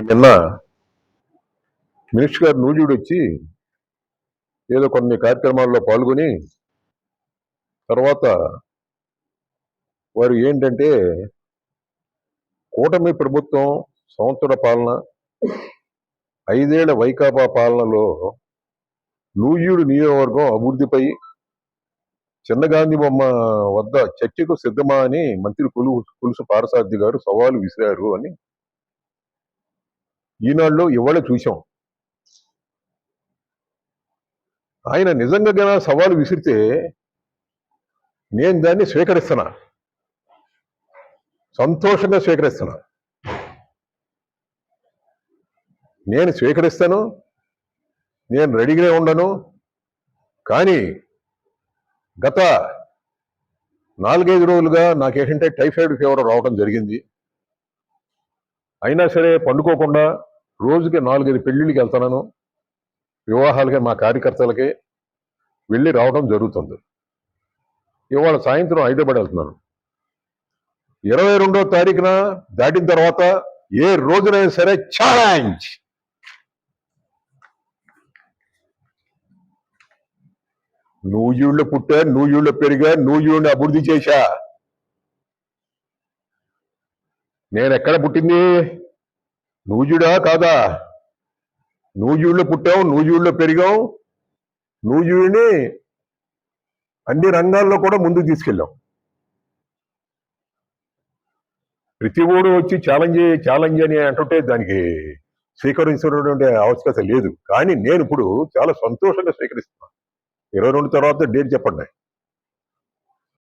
నిన్న మినిస్టర్ గారు నూజివీడు వచ్చి ఏదో కొన్ని కార్యక్రమాల్లో పాల్గొని తర్వాత వారు ఏంటంటే కూటమి ప్రభుత్వం సంవత్సర పాలన 5 ఏళ్ల వైకాపా పాలనలో నూజివీడు నియోజకవర్గం అభివృద్ధిపై చిన్నగాంధీ బొమ్మ వద్ద చర్చకు సిద్ధమా అని మంత్రి పులుసు పారసారథి గారు సవాలు విసిరారు అని ఈనాడులో ఇవాళ చూశాం. ఆయన నిజంగా సవాలు విసిరితే నేను దాన్ని స్వీకరిస్తున్నా, సంతోషంగా స్వీకరిస్తున్నా. నేను స్వీకరిస్తాను, నేను రెడీగానే ఉండను. కానీ గత 4-5 రోజులుగా నాకేంటంటే టైఫాయిడ్ ఫీవర్ రావడం జరిగింది. అయినా సరే పండుకోకుండా రోజుకి 4-5 పెళ్లిళ్ళకి వెళ్తున్నాను, వివాహాలకి మా కార్యకర్తలకి వెళ్ళి రావడం జరుగుతుంది. ఇవాళ సాయంత్రం హైదరాబాద్ వెళ్తున్నాను. 22వ తారీఖున దాటిన తర్వాత ఏ రోజునైనా సరే ఛాలెంజ్, నూజివీడులో పుట్టా, నూజివీడులో పెరిగా, నూజివీడుని అభివృద్ధి చేశా. నేను ఎక్కడ పుట్టింది? నూజివీడా కాదా? నూజివీడులో పుట్టాం, నూజివీడులో పెరిగాం, నూజివీడుని అన్ని రంగాల్లో కూడా ముందుకు తీసుకెళ్ళాం. ప్రతి ఓడు వచ్చి ఛాలెంజ్ అని అంటుంటే దానికి స్వీకరించినటువంటి ఆవశ్యకత లేదు. కానీ నేను ఇప్పుడు చాలా సంతోషంగా స్వీకరిస్తున్నాను. 22 తర్వాత డేట్ చెప్పండి.